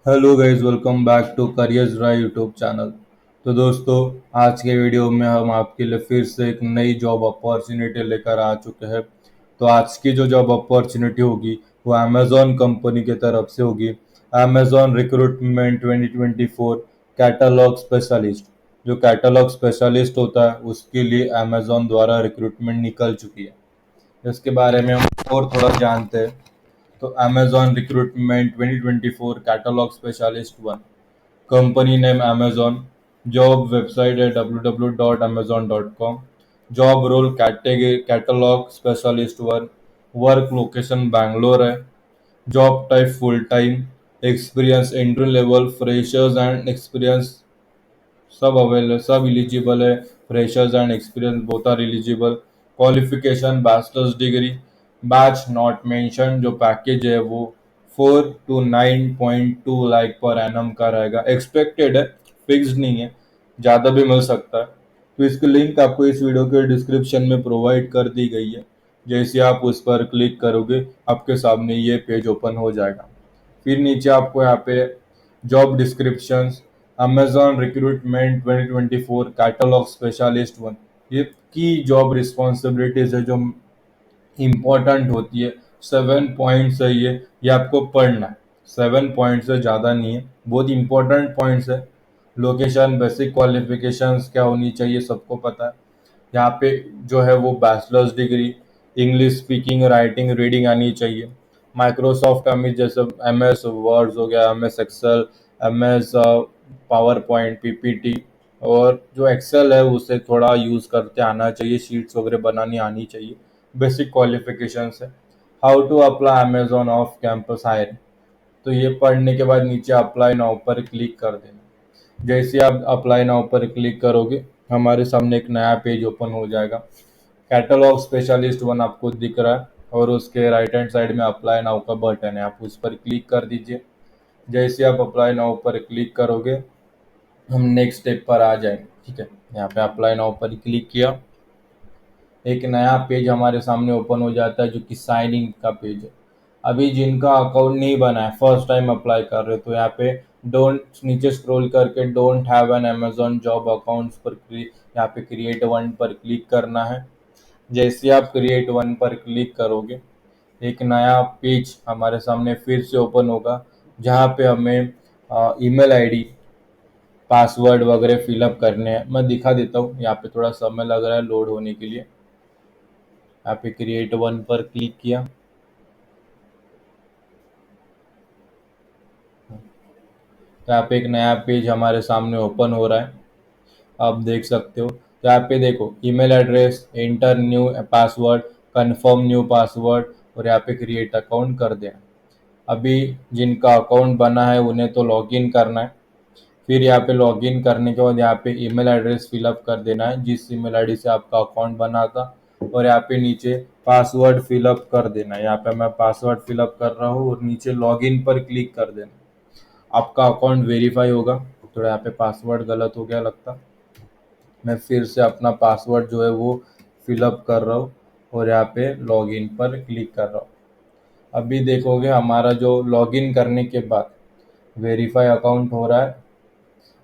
Hello guys, welcome back to careers dry YouTube channel. तो दोस्तों, आज के वीडियो में हम आपके लिए फिर से एक नई जॉब अपॉर्चुनिटी लेकर आ चुके हैं। तो आज की जो जॉब अपॉर्चुनिटी होगी वो अमेजॉन कंपनी की तरफ से होगी। Amazon recruitment 2024 catalogue specialist. जो कैटलॉग स्पेशलिस्ट होता है उसके लिए अमेजॉन द्वारा रिक्रूटमेंट निकल चुकी है। इसके बारे में हम और थोड़ा जानते हैं। तो Amazon recruitment 2024 catalogue specialist one. Company name Amazon. Job website है www.amazon.com। Job role category catalogue specialist one. Work location Bangalore है। Job type full time. Experience entry level freshers and experience सब इलिजिबल है। Freshers and experience both are eligible. Qualification bachelor's degree. Batch not mention. जो package है वो 4 to 9.2 lakh per annum का रहेगा। Expected है, fixed नहीं है, ज़्यादा भी मिल सकता है। तो इसकी लिंक आपको इस वीडियो के डिस्क्रिप्शन में प्रोवाइड कर दी गई है। जैसे आप उस पर क्लिक करोगे आपके सामने ये पेज ओपन हो जाएगा। फिर नीचे आपको यहाँ पे job descriptions, Amazon recruitment 2024 catalogue specialist one, ये की जॉब रिस्पॉन्सिबिलिटीज है जो इम्पोर्टेंट होती है। 7 पॉइंट्स है ये आपको पढ़ना है। 7 पॉइंट्स से ज़्यादा नहीं है, बहुत इंपॉर्टेंट पॉइंट्स है। लोकेशन, बेसिक क्वालिफिकेशंस क्या होनी चाहिए सबको पता है। यहाँ पे जो है वो bachelor's degree, English speaking writing reading आनी चाहिए। माइक्रोसॉफ्ट एम जैसे एम एस वर्ड्स हो गया, M S Excel, M S power point PPT, और जो एक्सेल है उसे थोड़ा यूज़ करते आना चाहिए, शीट्स वगैरह बनानी आनी चाहिए। बेसिक क्वालिफिकेशन है। How to apply Amazon off campus hire. तो ये पढ़ने के बाद नीचे अप्लाई नाउ पर क्लिक कर देना। जैसे आप अप्लाई नाउ पर क्लिक करोगे हमारे सामने एक नया पेज ओपन हो जाएगा। कैटलॉग स्पेशलिस्ट वन आपको दिख रहा है और उसके राइट हैंड साइड में अप्लाई नाउ का बटन है, आप उस पर क्लिक कर दीजिए। जैसे आप अप्लाई नाउ पर क्लिक करोगे हम नेक्स्ट स्टेप पर आ जाएंगे। ठीक है, यहाँ पे अप्लाई नाउ पर क्लिक किया, एक नया पेज हमारे सामने ओपन हो जाता है जो कि साइन इन का पेज है। अभी जिनका अकाउंट नहीं बना है, फर्स्ट टाइम अप्लाई कर रहे हो, तो यहाँ पे डोंट, नीचे स्क्रॉल करके don't have an Amazon job accounts पर क्लिक, यहाँ पे क्रिएट वन पर क्लिक करना है। जैसे आप क्रिएट वन पर क्लिक करोगे एक नया पेज हमारे सामने फिर से ओपन होगा, जहाँ पे हमें ईमेल आईडी, पासवर्ड वगैरह फिलअप करने हैं। मैं दिखा देता हूँ, यहाँ पे थोड़ा समय लग रहा है लोड होने के लिए। यहाँ पे क्रिएट वन पर क्लिक किया, तो यहाँ पे एक नया पेज हमारे सामने ओपन हो रहा है। आप देख सकते हो, तो यहाँ पे देखो email address, enter new password, confirm new password, और यहाँ पे क्रिएट अकाउंट कर देना। अभी जिनका अकाउंट बना है उन्हें तो लॉगिन करना है। फिर यहाँ पे लॉगिन करने के बाद यहाँ पे ईमेल एड्रेस फिलअप कर देना है जिस ईमेल आईडी से आपका अकाउंट बना था, और यहाँ पे नीचे पासवर्ड फिलअप कर देना है। यहाँ पे मैं पासवर्ड फिलअप कर रहा हूँ और नीचे लॉगिन पर क्लिक कर देना। आपका अकाउंट वेरीफाई होगा। थोड़ा यहाँ पे पासवर्ड गलत हो गया लगता, मैं फिर से अपना पासवर्ड जो है वो फिलअप कर रहा हूँ और यहाँ पे लॉगिन पर क्लिक कर रहा हूँ। अभी देखोगे हमारा जो लॉगिन करने के बाद वेरीफाई अकाउंट हो रहा है।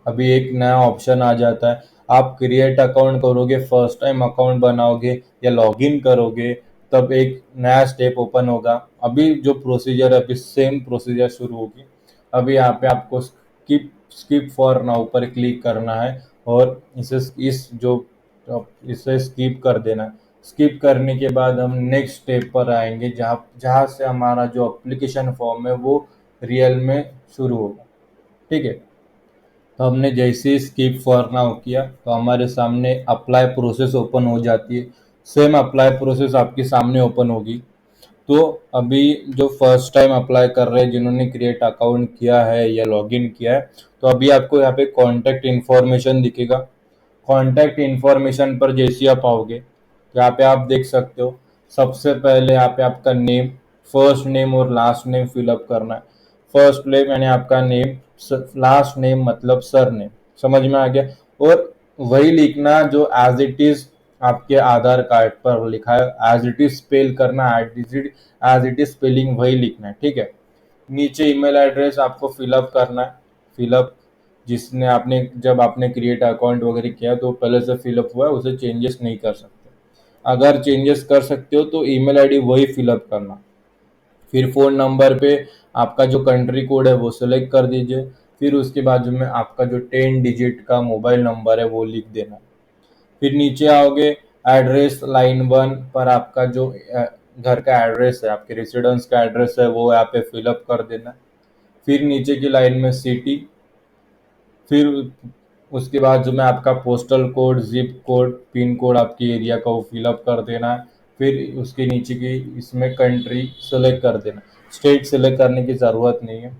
अभी एक नया ऑप्शन आ जाता है, आप क्रिएट अकाउंट करोगे, फर्स्ट टाइम अकाउंट बनाओगे या लॉगिन करोगे, तब एक नया स्टेप ओपन होगा। अभी जो प्रोसीजर है अभी सेम प्रोसीजर शुरू होगी। अभी यहाँ पे आपको स्किप स्किप फॉर नाउ पर क्लिक करना है और इसे स्किप कर देना है। स्किप करने के बाद हम नेक्स्ट स्टेप पर आएंगे, जहाँ जहाँ से हमारा जो एप्लीकेशन फॉर्म है वो रियल में शुरू होगा। ठीक है, तो हमने जैसे ही स्किप फॉर नाउ किया तो हमारे सामने अप्लाई प्रोसेस ओपन हो जाती है। सेम अप्लाई प्रोसेस आपके सामने ओपन होगी। तो अभी जो फर्स्ट टाइम अप्लाई कर रहे हैं, जिन्होंने क्रिएट अकाउंट किया है या लॉगिन किया है, तो अभी आपको यहाँ पे कॉन्टैक्ट इन्फॉर्मेशन दिखेगा। कॉन्टैक्ट इन्फॉर्मेशन पर जैसे ही आप आओगे तो यहाँ पे आप देख सकते हो, सबसे पहले यहाँ पे आपका नेम, फर्स्ट नेम और लास्ट नेम फिलअप करना है। फर्स्ट नेम यानी आपका नेम, लास्ट नेम मतलब सर नेम, समझ में आ गया। और वही लिखना जो एज इट इज आपके आधार कार्ड पर लिखा है, एज इट इज स्पेल करना, एज इट इज स्पेलिंग वही लिखना है। ठीक है, नीचे ईमेल एड्रेस आपको फिलअप करना है। फिलअप जिसने आपने जब आपने क्रिएट अकाउंट वगैरह किया तो पहले से फिलअप हुआ है, उसे चेंजेस नहीं कर सकते। अगर चेंजेस कर सकते हो तो ईमेल आईडी वही फिलअप करना। फिर फ़ोन नंबर पे आपका जो कंट्री कोड है वो सेलेक्ट कर दीजिए। फिर उसके बाजू में आपका जो 10 डिजिट का मोबाइल नंबर है वो लिख देना। फिर नीचे आओगे, एड्रेस लाइन 1 पर आपका जो घर का एड्रेस है, आपके रेसिडेंस का एड्रेस है, वो यहाँ पे फिलअप कर देना। फिर नीचे की लाइन में सिटी, फिर उसके बाद जो मैं आपका postal code, zip code, pin code आपकी एरिया का वो फिलअप कर देना है। फिर उसके नीचे की इसमें कंट्री सेलेक्ट कर देना। स्टेट सेलेक्ट करने की ज़रूरत नहीं है।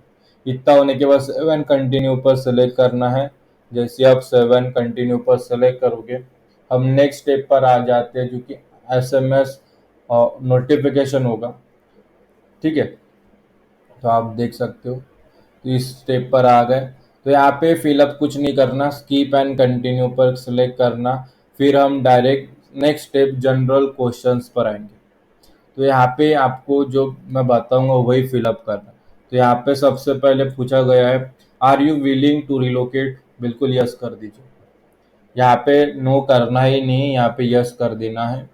इतना होने के बाद 7 कंटिन्यू पर सेलेक्ट करना है। जैसे आप 7 कंटिन्यू पर सेलेक्ट करोगे, हम नेक्स्ट स्टेप पर आ जाते हैं जो कि एसएमएस नोटिफिकेशन होगा। ठीक है, तो आप देख सकते हो। तो इस स्टेप पर आ गए, तो यहाँ पे फिलअप कुछ नहीं करना, स्कीप एंड कंटिन्यू पर सिलेक्ट करना। फिर हम direct next step general questions पर आएंगे। तो यहाँ पे आपको जो मैं बताऊंगा वही फिलअप करना। तो यहाँ पे सबसे पहले पूछा गया है, are you willing to relocate, बिल्कुल यस कर दीजिए। यहाँ पे नो करना ही नहीं, यहाँ पे यस कर देना है।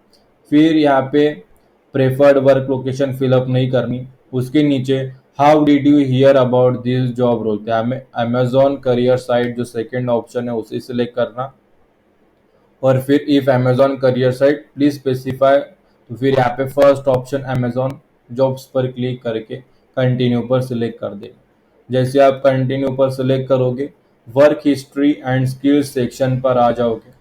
फिर यहाँ पे प्रेफर्ड वर्क लोकेशन फिलअप नहीं करनी। उसके नीचे how did you hear about this job role, हमें अमेजोन करियर साइट जो सेकंड ऑप्शन है उसे सिलेक्ट करना। और फिर if Amazon career site please specify, तो फिर यहाँ पे फर्स्ट ऑप्शन अमेजोन जॉब्स पर क्लिक करके कंटिन्यू पर सिलेक्ट कर देना। जैसे आप कंटिन्यू पर सिलेक्ट करोगे, work history and skills section पर आ जाओगे।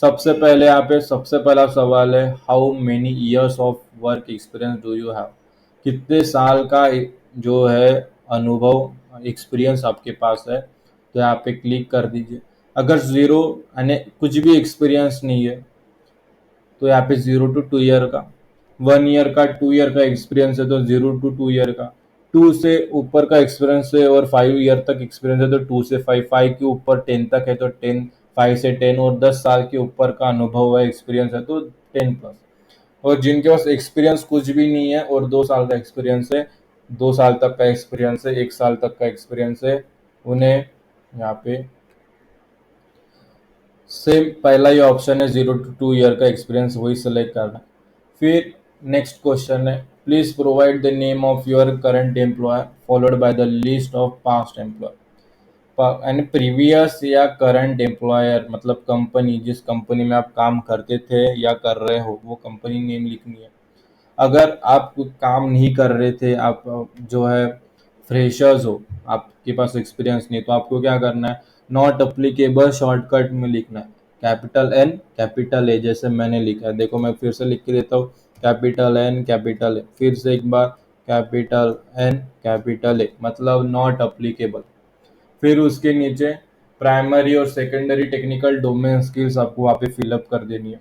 सबसे पहले यहाँ पे सबसे पहला सवाल है, how many years of work experience do you have, कितने साल का जो है अनुभव एक्सपीरियंस आपके पास है। तो यहाँ पे क्लिक कर दीजिए। अगर ज़ीरो यानी कुछ भी एक्सपीरियंस नहीं है तो यहाँ पे 0 to 2 ईयर का, 1 ईयर का, 2 ईयर का एक्सपीरियंस है तो 0 to 2 ईयर का, 2 से ऊपर का एक्सपीरियंस है और 5 ईयर तक एक्सपीरियंस है तो 2 से 5, 5 के ऊपर 10 तक है तो 10, 5 से 10, और 10 साल के ऊपर का अनुभव है एक्सपीरियंस है तो 10+। और जिनके पास एक्सपीरियंस कुछ भी नहीं है और 2 साल का एक्सपीरियंस है, 2 साल तक का एक्सपीरियंस है, 1 साल तक का एक्सपीरियंस है, उन्हें यहाँ पे सेम पहला ही ऑप्शन है 0 to 2 ईयर का एक्सपीरियंस, वही सेलेक्ट करना। फिर नेक्स्ट क्वेश्चन है, please provide the name of your current employer followed by the list of past employer. यानी प्रीवियस या करंट एम्प्लॉयर मतलब कंपनी, जिस कंपनी में आप काम करते थे या कर रहे हो वो कंपनी नेम लिखनी है। अगर आप काम नहीं कर रहे थे, आप जो है फ्रेशर्स हो, आपके पास एक्सपीरियंस नहीं, तो आपको क्या करना है, नॉट अप्लीकेबल शॉर्टकट में लिखना है, कैपिटल एन कैपिटल ए, जैसे मैंने लिखा है। देखो मैं फिर से लिख के देता हूँ, कैपिटल एन कैपिटल ए, फिर से एक बार कैपिटल एन कैपिटल ए, मतलब नॉट अप्लीकेबल। फिर उसके नीचे प्राइमरी और सेकेंडरी टेक्निकल डोमेन स्किल्स आपको वहाँ पे फिलअप कर देनी है।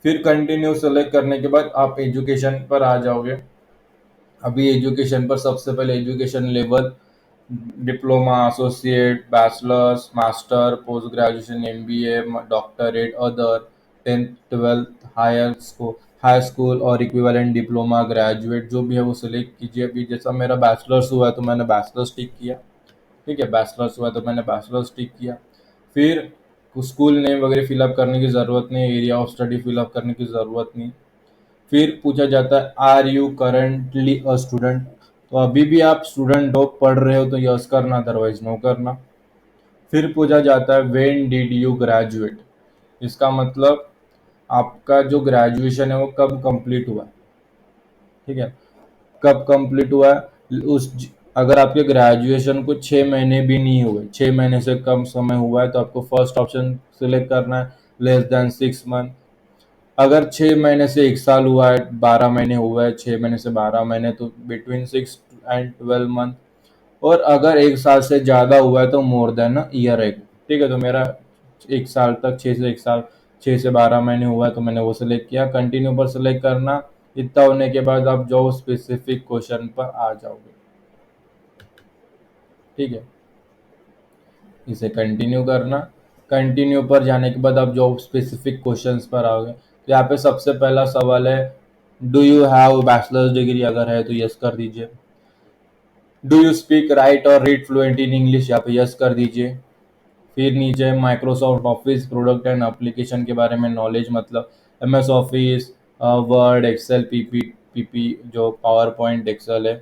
फिर कंटिन्यू सेलेक्ट करने के बाद आप एजुकेशन पर आ जाओगे। अभी एजुकेशन पर सबसे पहले education level, diploma, associate, bachelors, master, post graduation, MBA, doctorate, other, 10th 12th, high school और इक्विवेलेंट डिप्लोमा, ग्रेजुएट जो भी है वो सिलेक्ट कीजिए। अभी जैसा मेरा बैचलर्स हुआ है तो मैंने बैचलर्स टिक किया। ठीक है, बैचलर्स हुआ है तो मैंने बैचलर्स टिक किया। फिर स्कूल नेम वगैरह फिलअप करने की ज़रूरत नहीं, एरिया ऑफ स्टडी फिलअप करने की ज़रूरत नहीं। फिर पूछा जाता है, are you currently a student, तो अभी भी आप स्टूडेंट हो, पढ़ रहे हो तो यस करना, अदरवाइज नो करना। फिर पूछा जाता है, व्हेन डिड यू ग्रेजुएट, इसका मतलब आपका जो ग्रेजुएशन है वो कब कंप्लीट हुआ है। ठीक है, कब कंप्लीट हुआ है अगर आपके ग्रेजुएशन को 6 महीने भी नहीं हुए, 6 महीने से कम समय हुआ है तो आपको फर्स्ट ऑप्शन सिलेक्ट करना है, लेस देन 6 मंथ। अगर 6 महीने से 1 साल हुआ है, 12 महीने हुआ है, 6 महीने से 12 महीने तो बिटवीन 6 and 12 मंथ। और अगर 1 साल से ज़्यादा हुआ है तो मोर देन अ ईयर है। ठीक है, तो मेरा 1 साल तक, 6 से 1 साल, 6 से 12 महीने हुआ है तो मैंने वो सिलेक्ट किया। कंटिन्यू पर सिलेक्ट करना। इतना होने के बाद आप जो स्पेसिफिक क्वेश्चन पर आ जाओगे। ठीक है, इसे कंटिन्यू करना। कंटिन्यू पर जाने के बाद आप जो स्पेसिफिक क्वेश्चंस पर आओगे, तो यहाँ पे सबसे पहला सवाल है, do you have bachelor's degree, अगर है तो यस कर दीजिए। डू यू स्पीक राइट और रीड फ्लुएंट इन इंग्लिश, यहाँ पे यस कर दीजिए। फिर नीचे Microsoft office product and application के बारे में नॉलेज, मतलब MS office, word, Excel, PP जो पावर पॉइंट एक्सेल है,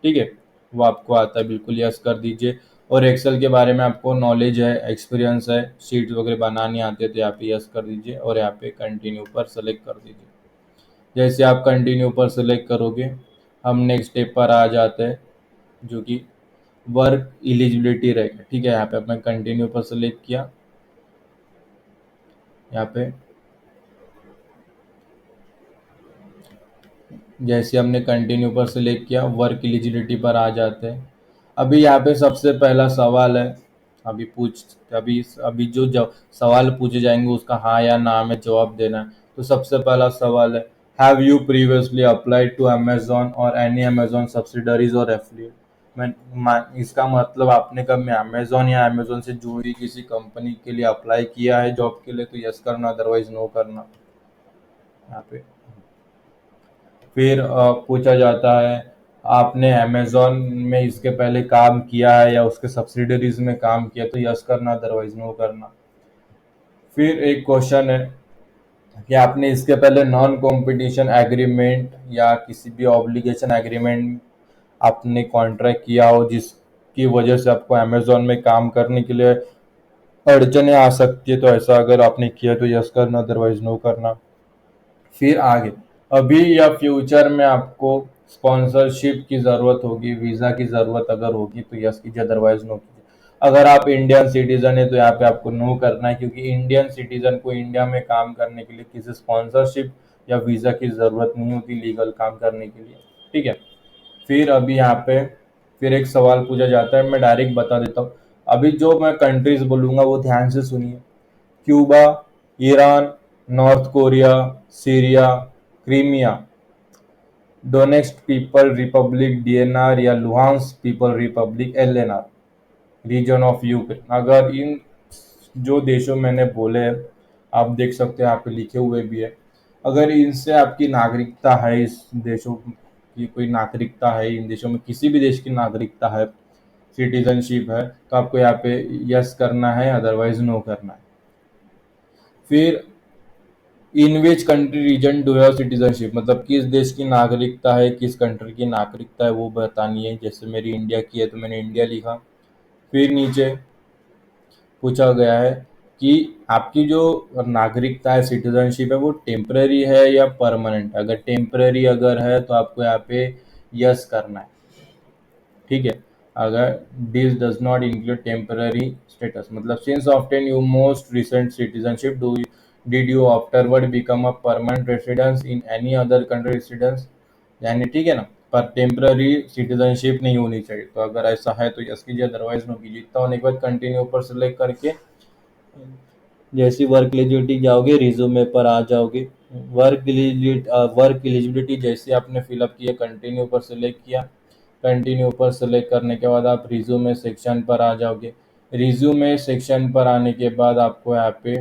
ठीक है, वो आपको आता है, बिल्कुल यस कर दीजिए। और एक्सेल के बारे में आपको नॉलेज है, एक्सपीरियंस है, शीट वगैरह बनानी आती है, तो यहाँ पे यस कर दीजिए और यहाँ पे कंटिन्यू पर सेलेक्ट कर दीजिए। जैसे आप कंटिन्यू पर सेलेक्ट करोगे, हम नेक्स्ट स्टेप पर आ जाते हैं, जो कि वर्क एलिजिबिलिटी रहेगा, ठीक है। यहाँ पे आपने कंटिन्यू पर सेलेक्ट किया, यहाँ पे जैसे हमने कंटिन्यू पर सिलेक्ट किया, वर्क एलिजिबिलिटी पर आ जाते हैं। अभी यहाँ पे सबसे पहला सवाल है, अभी पूछ अभी अभी जो सवाल पूछे जाएंगे उसका हाँ या ना में जवाब देना है। तो सबसे पहला सवाल है, have you previously applied to Amazon और एनी अमेजोन सब्सिडरीज और एफिलिएट। इसका मतलब आपने कभी अमेजोन या अमेजोन से जुड़ी किसी कंपनी के लिए अप्लाई किया है जॉब के लिए, तो यस करना, अदरवाइज नो करना यहाँ पे। फिर पूछा जाता है, आपने अमेजोन में इसके पहले काम किया है या उसके सब्सिडरीज में काम किया, तो यस करना, अदरवाइज नो करना। फिर एक क्वेश्चन है कि आपने इसके पहले नॉन कॉम्पिटिशन एग्रीमेंट या किसी भी ऑब्लिगेशन एग्रीमेंट आपने कॉन्ट्रैक्ट किया हो जिसकी वजह से आपको अमेजोन में काम करने के लिए अड़चने आ सकती है, तो ऐसा अगर आपने किया तो यस करना, अदरवाइज नो करना। फिर आगे, अभी या फ्यूचर में आपको स्पॉन्सरशिप की ज़रूरत होगी, वीज़ा की ज़रूरत अगर होगी तो यस कीजिए, अदरवाइज नो कीजिए। अगर आप इंडियन सिटीजन है तो यहाँ पे आपको नो करना है, क्योंकि इंडियन सिटीजन को इंडिया में काम करने के लिए किसी स्पॉन्सरशिप या वीज़ा की ज़रूरत नहीं होती लीगल काम करने के लिए, ठीक है। फिर अभी यहाँ पे फिर एक सवाल पूछा जाता है, मैं डायरेक्ट बता देता हूँ। अभी जो मैं कंट्रीज बोलूँगा वो ध्यान से सुनिए। Cuba, Iran, North Korea, Syria, Crimea, Donetsk People Republic DNR या Luhansk People Republic LNR, region of Ukraine. अगर इन जो देशों मैंने बोले हैं, आप देख सकते हैं यहाँ पे लिखे हुए भी है, अगर इनसे आपकी नागरिकता है, इस देशों की कोई नागरिकता है, इन देशों में किसी भी देश की नागरिकता है, सिटीजनशिप है, तो आपको यहाँ पे यस करना है, अदरवाइज नो करना है। फिर in which country region do have citizenship, मतलब किस देश की नागरिकता है, किस कंट्री की नागरिकता है वो बतानी है। जैसे मेरी इंडिया की है तो मैंने इंडिया लिखा। फिर नीचे पूछा गया है कि आपकी जो नागरिकता है, सिटीजनशिप है, वो टेम्पररी है या परमानेंट। अगर टेम्पररी अगर है तो आपको यहाँ पे यस करना है, ठीक है। अगर this does not include temporary status, मतलब since obtain you most recent citizenship do did you afterward become a permanent residence in any other country residence, यानी ठीक है ना, पर टेम्पररी सिटीजनशिप नहीं होनी चाहिए। तो अगर ऐसा है तो यस कीजिए, अदरवाइज नो कीजिए। इतना होने के बाद कंटिन्यू पर सेलेक्ट करके जैसी वर्क एलिजिबिलिटी जाओगे, रिज्यूमे पर आ जाओगे। वर्क एलिजिबिलिटी जैसे आपने फिलअप किया, कंटिन्यू पर सेलेक्ट किया। कंटिन्यू पर सेलेक्ट करने के बाद आप रिज्यूमे सेक्शन पर आ जाओगे। रिज्यूमे सेक्शन पर आने के बाद आपको यहाँ पे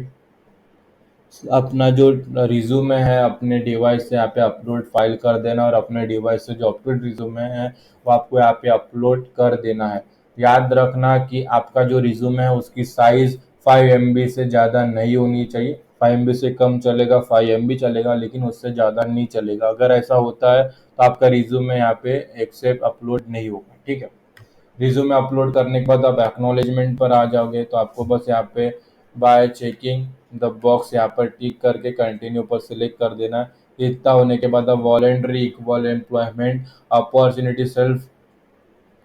अपना जो रिज्यूमे है अपने डिवाइस से यहाँ पे अपलोड फाइल कर देना, और अपने डिवाइस से जो अपलोड रिज्यूमे है वो आपको यहाँ पे अपलोड कर देना है। याद रखना कि आपका जो रिज्यूमे है उसकी साइज 5 MB से ज़्यादा नहीं होनी चाहिए। 5 MB से कम चलेगा, 5 MB चलेगा, लेकिन उससे ज़्यादा नहीं चलेगा। अगर ऐसा होता है तो आपका रिज्यूमे यहाँ पे एक्सेप्ट अपलोड नहीं होगा, ठीक है। रिज्यूमे अपलोड करने के बाद आप एक्नॉलेजमेंट पर आ जाओगे, तो आपको बस यहाँ पे बाय चेकिंग द बॉक्स यहाँ पर टिक करके कंटिन्यू पर सिलेक्ट कर देना है। इतना होने के बाद आप voluntary equal employment opportunity self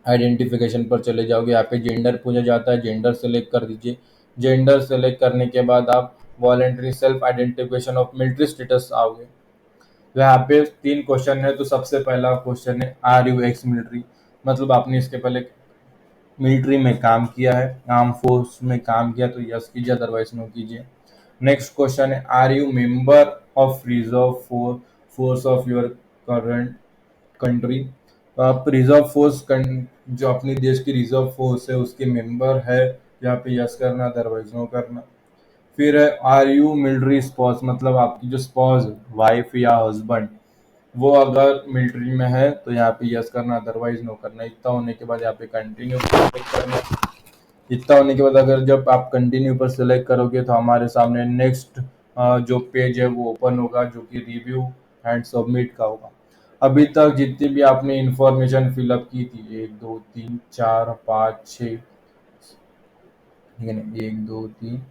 identification पर चले जाओगे। यहाँ पे जेंडर पूछा जाता है, जेंडर सेलेक्ट कर दीजिए। जेंडर सेलेक्ट करने के बाद आप voluntary self identification of military status आओगे। तो यहाँ पे 3 क्वेश्चन है। तो सबसे पहला क्वेश्चन है, आर यू एक्स मिलिट्री, मतलब आपने इसके पहले मिलिट्री में काम किया है, आर्म फोर्स में काम किया, तो यस कीजिए, अदरवाइज नो कीजिए। नेक्स्ट क्वेश्चन है, are you member of reserve force of your current country. तो आप रिजर्व फोर्स जो अपने देश की रिजर्व फोर्स है उसके मेंबर है, यहाँ पे यस करना, अदरवाइज नो करना। फिर है, आर यू मिलिट्री स्पॉस, मतलब आपकी जो स्पॉस वाइफ या हस्बैंड वो अगर मिलिट्री में है तो यहाँ पे यस करना, अदरवाइज नो करना। इतना होने के बाद यहाँ पे कंटिन्यू सेलेक्ट करना। इतना होने के बाद अगर जब आप कंटिन्यू पर सिलेक्ट करोगे तो हमारे सामने नेक्स्ट जो पेज है वो ओपन होगा, जो कि रिव्यू एंड सबमिट का होगा। अभी तक जितनी भी आपने इंफॉर्मेशन फिलअप की थी, 1 2 3 4 5 6, ठीक है ना, 1 2 3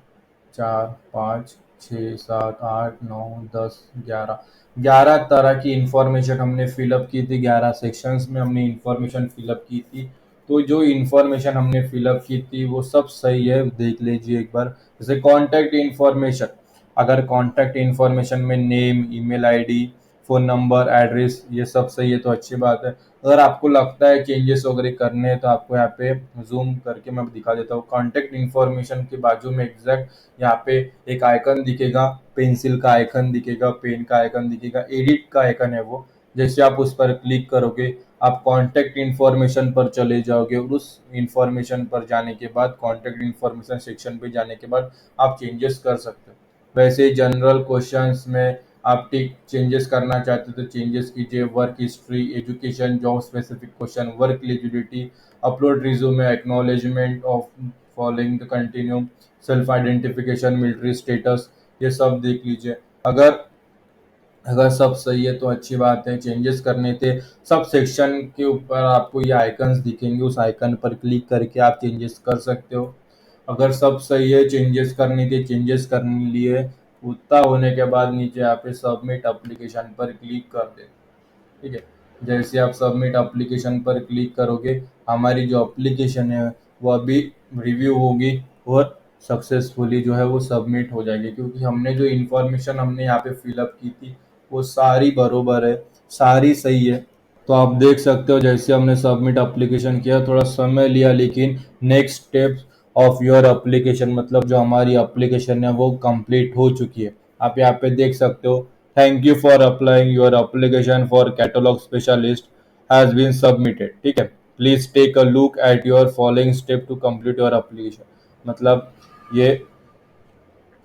4 5 6 7 8 9 10 11, 11 तरह की इंफॉर्मेशन हमने फिलअप की थी, 11 सेक्शंस में हमने इंफॉर्मेशन फिलअप की थी। तो जो इंफॉर्मेशन हमने फिलअप की थी वो सब सही है, देख लीजिए एक बार। जैसे कॉन्टैक्ट इंफॉर्मेशन, अगर कॉन्टैक्ट इंफॉर्मेशन में name, email ID, phone number, address ये सब सही है तो अच्छी बात है। अगर आपको लगता है चेंजेस वगैरह करने हैं तो आपको यहाँ पे ज़ूम करके मैं दिखा देता हूँ। कॉन्टैक्ट इंफॉर्मेशन के बाजू में एग्जैक्ट यहाँ पे एक आइकन दिखेगा, पेंसिल का आइकन दिखेगा, पेन का आइकन दिखेगा, एडिट का आइकन है वो। जैसे आप उस पर क्लिक करोगे आप कॉन्टैक्ट इंफॉर्मेशन पर चले जाओगे, और उस इंफॉर्मेशन पर जाने के बाद, कॉन्टैक्ट इंफॉर्मेशन सेक्शन पे जाने के बाद आप चेंजेस कर सकते हो। वैसे जनरल क्वेश्चंस में आप टिक चेंजेस करना चाहते हो तो चेंजेस कीजिए। Work history, education, job specific question, work eligibility, upload resume, acknowledgement of following the continue, self identification, military status, ये सब देख लीजिए। अगर अगर सब सही है तो अच्छी बात है। चेंजेस करने थे, सब सेक्शन के ऊपर आपको ये आइकन्स दिखेंगे, उस आइकन पर क्लिक करके आप चेंजेस कर सकते हो। अगर सब सही है, चेंजेस करने थे, चेंजेस करने लिए उतना होने के बाद नीचे यहाँ पे सबमिट एप्लीकेशन पर क्लिक कर दें, ठीक है। जैसे आप सबमिट एप्लीकेशन पर क्लिक करोगे हमारी जो एप्लीकेशन है वो अभी रिव्यू होगी और सक्सेसफुली जो है वो सबमिट हो जाएगी, क्योंकि हमने जो इन्फॉर्मेशन हमने यहाँ पे फिलअप की थी वो सारी बरोबर है, सारी सही है। तो आप देख सकते हो जैसे हमने सबमिट एप्लीकेशन किया, थोड़ा समय लिया, लेकिन next step of your application, मतलब जो हमारी एप्लीकेशन है वो कंप्लीट हो चुकी है। आप यहाँ पे देख सकते हो, thank you for applying your application for catalogue specialist has been submitted, ठीक है। Please take a look at your following step to complete your application. मतलब ये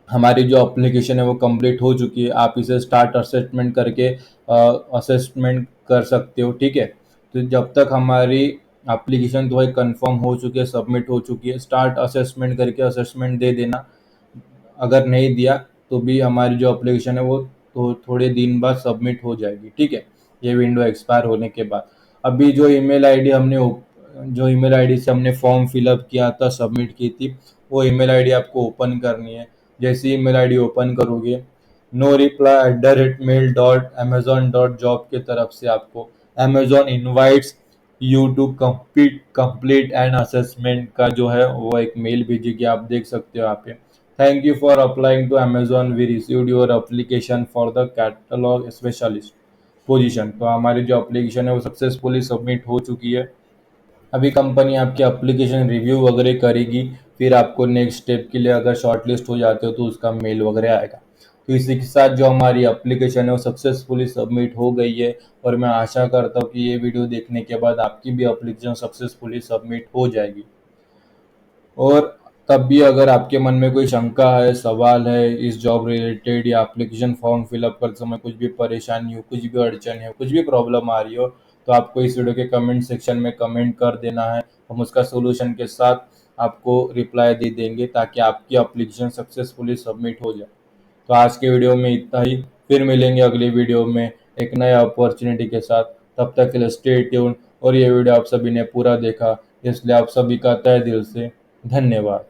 हमारी जो एप्लीकेशन है वो कंप्लीट हो चुकी है। आप इसे स्टार्ट असेसमेंट करके असेसमेंट कर सकते हो, ठीक है। तो जब तक हमारी एप्लीकेशन तो है कंफर्म हो चुकी है, सबमिट हो चुकी है, स्टार्ट असेसमेंट करके असेसमेंट दे देना। अगर नहीं दिया तो भी हमारी जो एप्लीकेशन है वो तो थोड़े दिन बाद सबमिट हो जाएगी, ठीक है, ये विंडो एक्सपायर होने के बाद। अभी जो ईमेल आईडी से हमने फॉर्म फिलअप किया था, सबमिट की थी, वो ईमेल आईडी आपको ओपन करनी है। जैसे ईमेल आईडी ओपन करोगे, no reply@mail.amazon.job के तरफ से आपको Amazon invites you to complete and assessment का जो है वो एक मेल भेजेगी, आप देख सकते हो यहाँ पे। Thank you for applying to Amazon, we received your application for the catalogue specialist position. तो हमारी जो एप्लीकेशन है वो सक्सेसफुली सबमिट हो चुकी है। अभी कंपनी आपकी एप्लीकेशन रिव्यू वगैरह करेगी, फिर आपको नेक्स्ट स्टेप के लिए अगर शॉर्टलिस्ट हो जाते हो तो उसका मेल वगैरह आएगा। तो इसी के साथ जो हमारी एप्लीकेशन है वो सक्सेसफुली सबमिट हो गई है, और मैं आशा करता हूँ कि ये वीडियो देखने के बाद आपकी भी एप्लीकेशन सक्सेसफुली सबमिट हो जाएगी। और तब भी अगर आपके मन में कोई शंका है, सवाल है इस जॉब रिलेटेड, या एप्लीकेशन फॉर्म फिलअप करते समय कुछ भी परेशानी हो, कुछ भी अड़चन है, कुछ भी प्रॉब्लम आ रही हो, तो आपको इस वीडियो के कमेंट सेक्शन में कमेंट कर देना है। हम उसका सोल्यूशन के साथ आपको रिप्लाई दे देंगे ताकि आपकी एप्लीकेशन सक्सेसफुली सबमिट हो जाए। तो आज के वीडियो में इतना ही, फिर मिलेंगे अगली वीडियो में एक नए अपॉर्चुनिटी के साथ। तब तक के लिए स्टे ट्यून। और ये वीडियो आप सभी ने पूरा देखा इसलिए आप सभी का तहे दिल से धन्यवाद।